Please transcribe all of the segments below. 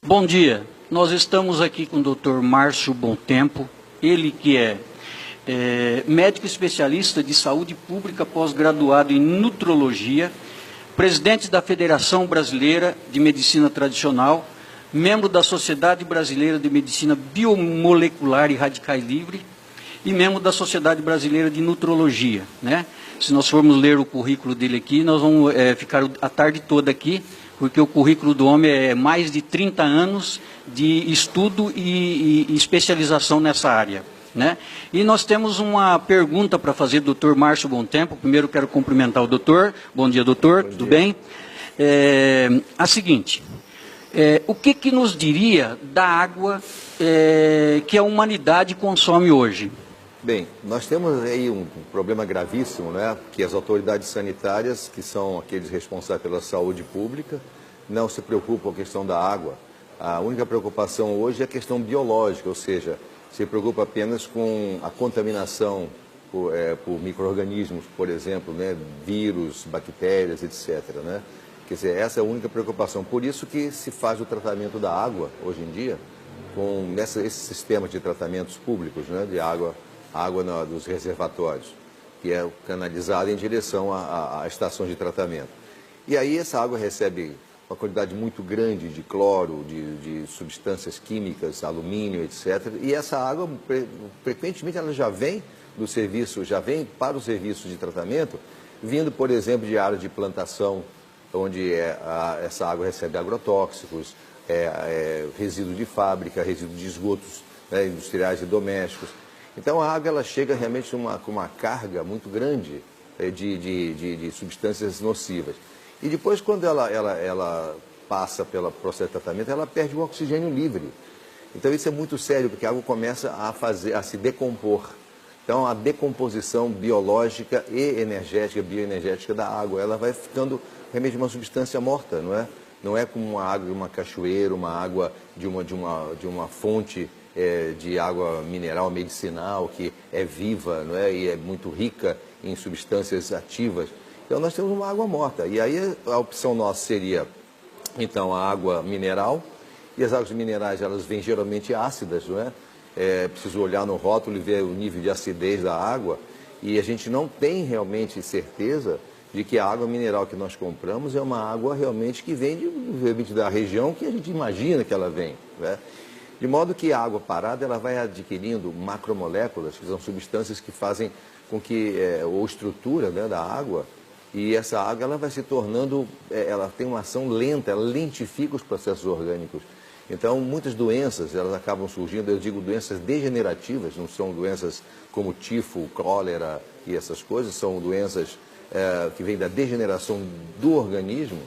Bom dia, nós estamos aqui com o Dr. Márcio Bontempo, ele que é médico especialista de saúde pública, pós-graduado em nutrologia, presidente da Federação Brasileira de Medicina Tradicional, membro da Sociedade Brasileira de Medicina Biomolecular e Radicais Livre e membro da Sociedade Brasileira de Nutrologia, né? Se nós formos ler o currículo dele aqui, nós vamos ficar a tarde toda aqui, porque o currículo do homem é mais de 30 anos de estudo e especialização nessa área, né? E nós temos uma pergunta para fazer do Dr. Márcio Bontempo. Primeiro quero cumprimentar o doutor. Bom dia, doutor. Bom dia. Tudo bem? A seguinte, o que nos diria da água que a humanidade consome hoje? Bem, nós temos aí um problema gravíssimo, né? Que as autoridades sanitárias, que são aqueles responsáveis pela saúde pública, não se preocupam com a questão da água. A única preocupação hoje é a questão biológica, ou seja, se preocupa apenas com a contaminação por micro-organismos, por exemplo, né? Vírus, bactérias, etc., né? Quer dizer, essa é a única preocupação. Por isso que se faz o tratamento da água, hoje em dia, com esse sistema de tratamentos públicos, né? De água dos reservatórios, que é canalizada em direção à estação de tratamento. E aí essa água recebe uma quantidade muito grande de cloro, de substâncias químicas, alumínio, etc. E essa água, frequentemente, ela já vem do serviço, já vem para o serviço de tratamento, vindo, por exemplo, de áreas de plantação, onde essa água recebe agrotóxicos, resíduo de fábrica, resíduo de esgotos, né, industriais e domésticos. Então a água ela chega realmente com uma carga muito grande de substâncias nocivas. E depois, quando ela passa pelo processo de tratamento, ela perde o oxigênio livre. Então isso é muito sério, porque a água começa a se decompor. Então a decomposição biológica e bioenergética da água, ela vai ficando realmente uma substância morta, não é? Não é como uma água de uma cachoeira, uma água de uma fonte de água mineral medicinal, que é viva, não é? E é muito rica em substâncias ativas. Então nós temos uma água morta. E aí a opção nossa seria, então, a água mineral. E as águas minerais, elas vêm geralmente ácidas, não é? É preciso olhar no rótulo e ver o nível de acidez da água. E a gente não tem realmente certeza de que a água mineral que nós compramos é uma água realmente que vem da região que a gente imagina que ela vem, né? De modo que a água parada ela vai adquirindo macromoléculas, que são substâncias que fazem com que, ou estrutura, né, da água, e essa água ela vai se tornando, ela tem uma ação lenta, ela lentifica os processos orgânicos. Então, muitas doenças, elas acabam surgindo, eu digo doenças degenerativas, não são doenças como tifo, cólera e essas coisas, são doenças que vêm da degeneração do organismo.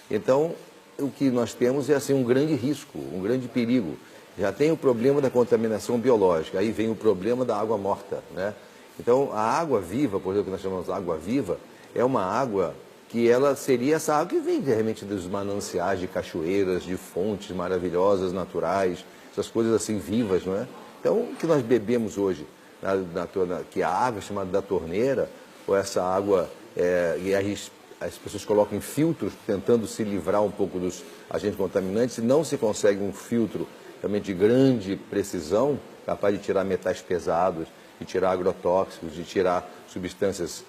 Então, o que nós temos é assim, um grande risco, um grande perigo. Já tem o problema da contaminação biológica, aí vem o problema da água morta, né? Então, a água viva, por exemplo, que nós chamamos de água viva, é uma água que ela seria essa água que vem realmente dos mananciais, de cachoeiras, de fontes maravilhosas, naturais, essas coisas assim vivas, não é? Então, o que nós bebemos hoje, que a água chamada da torneira, ou essa água, as pessoas colocam em filtros, tentando se livrar um pouco dos agentes contaminantes, e não se consegue um filtro realmente de grande precisão, capaz de tirar metais pesados, de tirar agrotóxicos, de tirar substâncias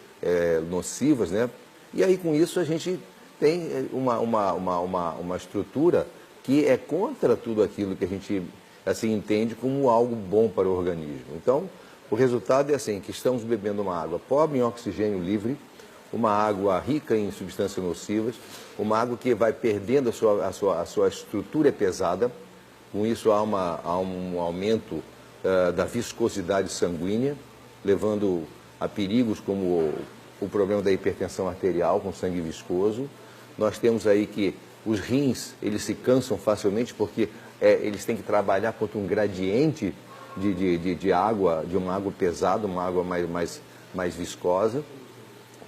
nocivas, né? E aí com isso a gente tem uma estrutura que é contra tudo aquilo que a gente assim entende como algo bom para o organismo. Então, o resultado é assim, que estamos bebendo uma água pobre em oxigênio livre, uma água rica em substâncias nocivas, uma água que vai perdendo a sua estrutura pesada. Com isso há um aumento da viscosidade sanguínea, levando a perigos como o problema da hipertensão arterial com sangue viscoso. Nós temos aí que os rins, eles se cansam facilmente porque eles têm que trabalhar contra um gradiente de água, de uma água pesada, uma água mais viscosa.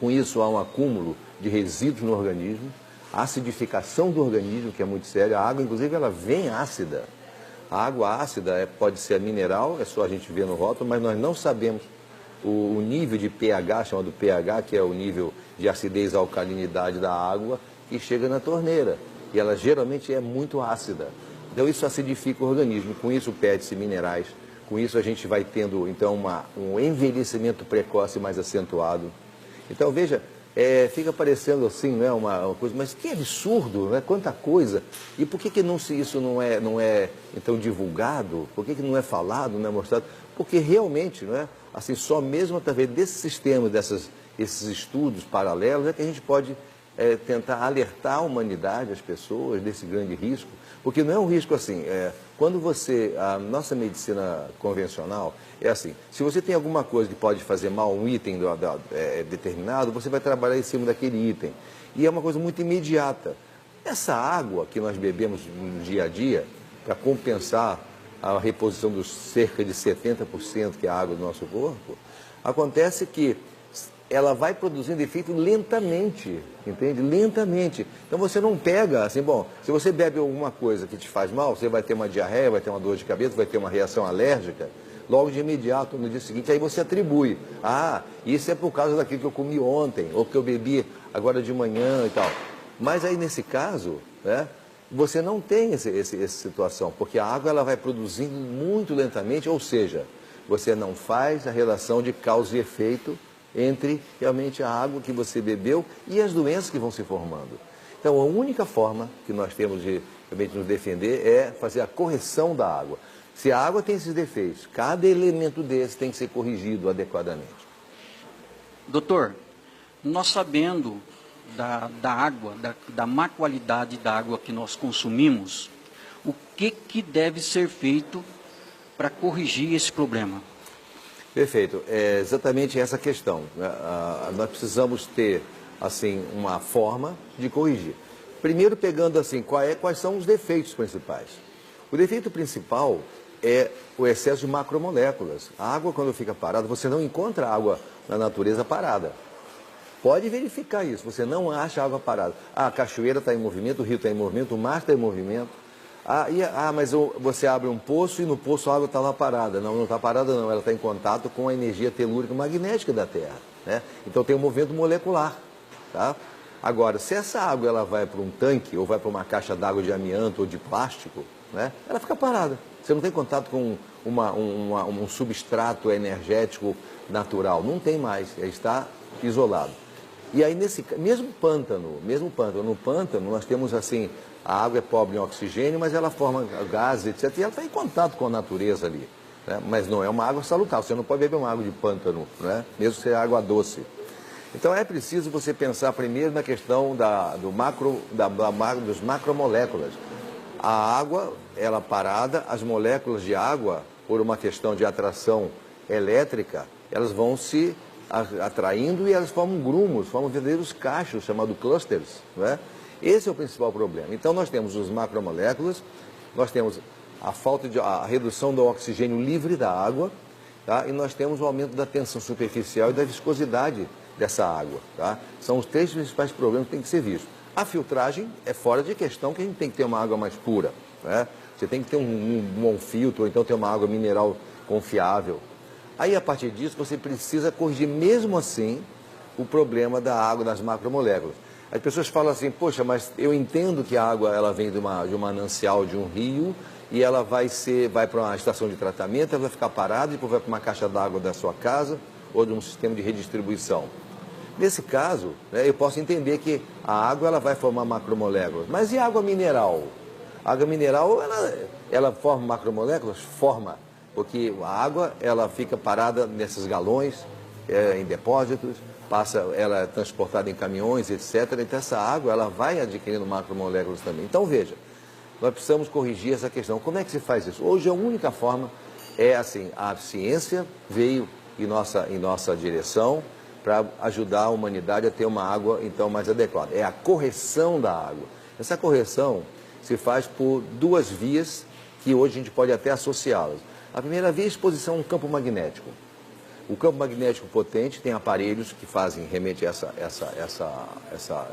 Com isso há um acúmulo de resíduos no organismo, a acidificação do organismo, que é muito séria. A água, inclusive, ela vem ácida. A água ácida pode ser mineral, é só a gente ver no rótulo, mas nós não sabemos o nível de pH, chamado pH, que é o nível de acidez, alcalinidade da água, que chega na torneira. E ela geralmente é muito ácida. Então isso acidifica o organismo, com isso perde-se minerais, com isso a gente vai tendo então um envelhecimento precoce mais acentuado. Então veja, fica parecendo assim, né, uma coisa, mas que absurdo, né? Quanta coisa. E por que não isso não é então divulgado? Por que não é falado, não é mostrado? Porque realmente, não é, assim, só mesmo através desse sistema, esses estudos paralelos, é que a gente pode tentar alertar a humanidade, as pessoas, desse grande risco. Porque não é um risco assim, quando a nossa medicina convencional é assim, se você tem alguma coisa que pode fazer mal, um item determinado, você vai trabalhar em cima daquele item. E é uma coisa muito imediata. Essa água que nós bebemos no dia a dia, para compensar a reposição dos cerca de 70% que é a água do nosso corpo, acontece que ela vai produzindo efeito lentamente, entende? Lentamente. Então você não pega, assim, bom, se você bebe alguma coisa que te faz mal, você vai ter uma diarreia, vai ter uma dor de cabeça, vai ter uma reação alérgica, logo de imediato, no dia seguinte, aí você atribui. Ah, isso é por causa daquilo que eu comi ontem, ou que eu bebi agora de manhã e tal. Mas aí, nesse caso, né, você não tem essa situação, porque a água ela vai produzindo muito lentamente, ou seja, você não faz a relação de causa e efeito entre realmente a água que você bebeu e as doenças que vão se formando. Então, a única forma que nós temos de realmente nos defender é fazer a correção da água. Se a água tem esses defeitos, cada elemento desse tem que ser corrigido adequadamente. Doutor, nós sabendo da água, da má qualidade da água que nós consumimos, o que deve ser feito para corrigir esse problema? Perfeito, é exatamente essa questão, né? Nós precisamos ter, assim, uma forma de corrigir. Primeiro pegando, assim, quais são os defeitos principais. O defeito principal é o excesso de macromoléculas. A água, quando fica parada, você não encontra água na natureza parada. Pode verificar isso, você não acha água parada. A cachoeira está em movimento, o rio está em movimento, o mar está em movimento. Mas você abre um poço e no poço a água está lá parada. Não, não está parada não, ela está em contato com a energia telúrica magnética da Terra, né? Então tem um movimento molecular, tá? Agora, se essa água ela vai para um tanque ou vai para uma caixa d'água de amianto ou de plástico, né, ela fica parada. Você não tem contato com um substrato energético natural, não tem mais, está isolado. E aí, mesmo pântano, no pântano nós temos assim, a água é pobre em oxigênio, mas ela forma gases, etc. E ela está em contato com a natureza ali, né? Mas não é uma água salutar, você não pode beber uma água de pântano, né? Mesmo se é água doce. Então é preciso você pensar primeiro na questão dos macromoléculas. A água, ela parada, as moléculas de água, por uma questão de atração elétrica, elas vão se atraindo e elas formam grumos, formam verdadeiros cachos, chamados clusters, né? Esse é o principal problema. Então nós temos os macromoléculas, nós temos a redução do oxigênio livre da água, tá? E nós temos o aumento da tensão superficial e da viscosidade dessa água, tá? São os três principais problemas que têm que ser vistos. A filtragem é fora de questão, que a gente tem que ter uma água mais pura, né? Você tem que ter um bom filtro, ou então ter uma água mineral confiável. Aí, a partir disso, você precisa corrigir, mesmo assim, o problema da água, das macromoléculas. As pessoas falam assim, poxa, mas eu entendo que a água ela vem de um manancial, de um rio, e ela vai para uma estação de tratamento, ela vai ficar parada, e depois vai para uma caixa d'água da sua casa, ou de um sistema de redistribuição. Nesse caso, né, eu posso entender que a água ela vai formar macromoléculas. Mas e a água mineral? A água mineral, ela forma macromoléculas? Forma. Porque a água ela fica parada nesses galões, em depósitos, ela é transportada em caminhões, etc. Então essa água ela vai adquirindo macromoléculas também. Então veja, nós precisamos corrigir essa questão. Como é que se faz isso? Hoje a única forma é assim, a ciência veio em nossa direção para ajudar a humanidade a ter uma água então mais adequada. É a correção da água. Essa correção se faz por duas vias que hoje a gente pode até associá-las. A primeira via é a exposição a um campo magnético. O campo magnético potente tem aparelhos que fazem realmente essa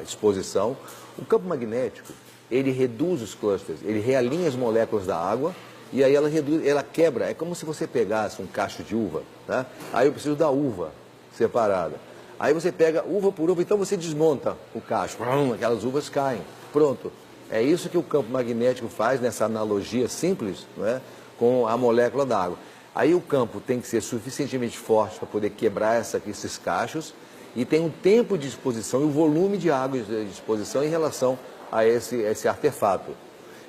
exposição. O campo magnético, ele reduz os clusters, ele realinha as moléculas da água e aí ela quebra. É como se você pegasse um cacho de uva, tá? Aí eu preciso da uva separada. Aí você pega uva por uva, então você desmonta o cacho, aquelas uvas caem. Pronto. É isso que o campo magnético faz, nessa analogia simples, não é? Com a molécula da água. Aí o campo tem que ser suficientemente forte para poder quebrar esses cachos e tem um tempo de exposição e o volume de água de exposição em relação a esse artefato.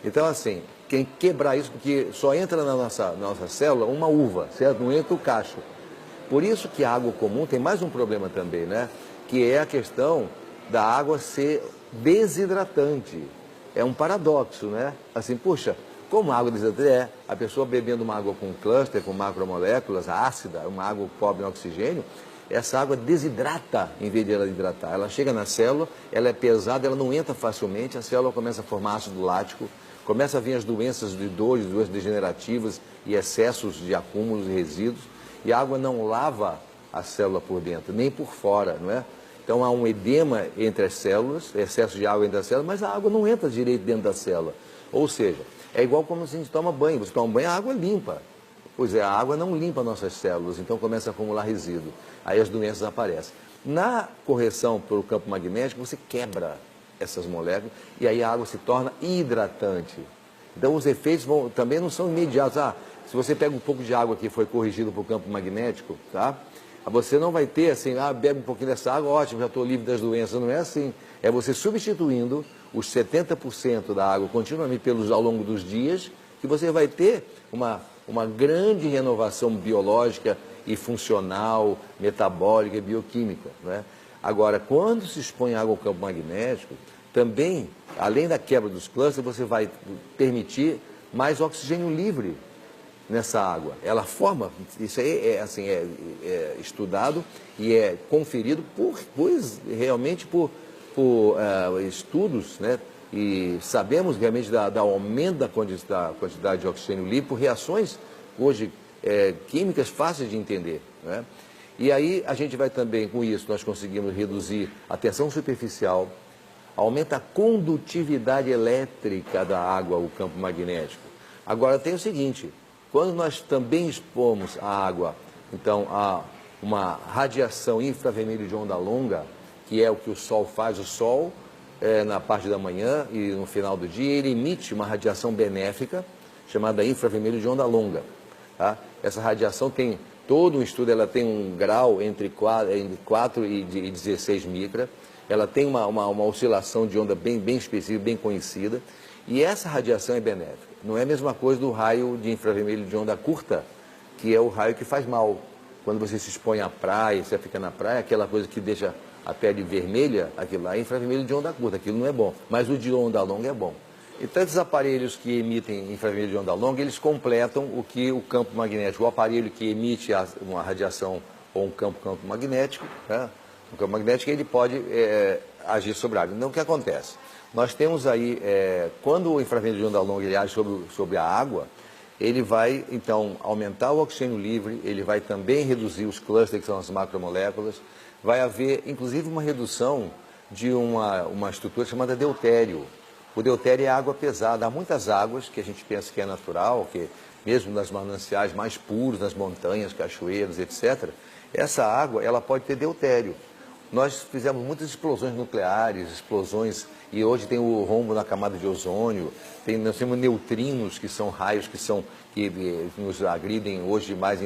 Então, assim, quem quebrar isso, porque só entra na nossa célula uma uva, certo? Não entra o cacho. Por isso que a água comum tem mais um problema também, né? Que é a questão da água ser desidratante. É um paradoxo, né? Assim, puxa, como a água desidratante a pessoa bebendo uma água com cluster, com macromoléculas, ácida, uma água pobre em oxigênio, essa água desidrata em vez de ela hidratar. Ela chega na célula, ela é pesada, ela não entra facilmente, a célula começa a formar ácido lático, começa a vir as doenças de dores, doenças degenerativas e excessos de acúmulos e resíduos, e a água não lava a célula por dentro, nem por fora, não é? Então há um edema entre as células, excesso de água entre as células, mas a água não entra direito dentro da célula. Ou seja, é igual como se a gente toma banho, você toma banho, a água é limpa. Pois é, a água não limpa nossas células, então começa a acumular resíduo. Aí as doenças aparecem. Na correção pelo campo magnético, você quebra essas moléculas e aí a água se torna hidratante. Então os efeitos também não são imediatos. Se você pega um pouco de água que foi corrigido por campo magnético, tá? Você não vai ter assim, bebe um pouquinho dessa água, ótimo, já estou livre das doenças. Não é assim. É você substituindo os 70% da água continuamente ao longo dos dias, que você vai ter uma grande renovação biológica e funcional, metabólica e bioquímica. Né? Agora, quando se expõe água ao campo magnético, também, além da quebra dos clusters, você vai permitir mais oxigênio livre nessa água. Ela forma, isso aí é estudado e é conferido realmente por estudos, né? E sabemos realmente do aumento da quantidade de oxigênio livre por reações hoje químicas fáceis de entender, né? E aí a gente vai também, com isso, nós conseguimos reduzir a tensão superficial, aumenta a condutividade elétrica da água, o campo magnético. Agora tem o seguinte, quando nós também expomos a água, então, a uma radiação infravermelho de onda longa, que é o que o Sol faz, o Sol, na parte da manhã e no final do dia, ele emite uma radiação benéfica, chamada infravermelho de onda longa. Tá? Essa radiação tem todo um estudo, ela tem um grau entre 4 e 16 micra, ela tem uma oscilação de onda bem específica, bem conhecida, e essa radiação é benéfica. Não é a mesma coisa do raio de infravermelho de onda curta, que é o raio que faz mal. Quando você se expõe à praia, você fica na praia, aquela coisa que deixa a pele vermelha, aquilo lá é infravermelho de onda curta, aquilo não é bom. Mas o de onda longa é bom. Então, esses aparelhos que emitem infravermelho de onda longa, eles completam o que o campo magnético, o aparelho que emite uma radiação ou um campo magnético, né? O campo magnético ele pode agir sobre a água. Então, o que acontece? Nós temos aí, quando o infravermelho de onda longa ele age sobre a água, ele vai, então, aumentar o oxigênio livre, ele vai também reduzir os clusters, que são as macromoléculas, vai haver, inclusive, uma redução de uma estrutura chamada deutério. O deutério é água pesada. Há muitas águas que a gente pensa que é natural, que mesmo nas mananciais mais puros, nas montanhas, cachoeiras, etc., essa água ela pode ter deutério. Nós fizemos muitas explosões nucleares, e hoje tem o rombo na camada de ozônio, nós temos neutrinos, que são raios que nos agridem hoje mais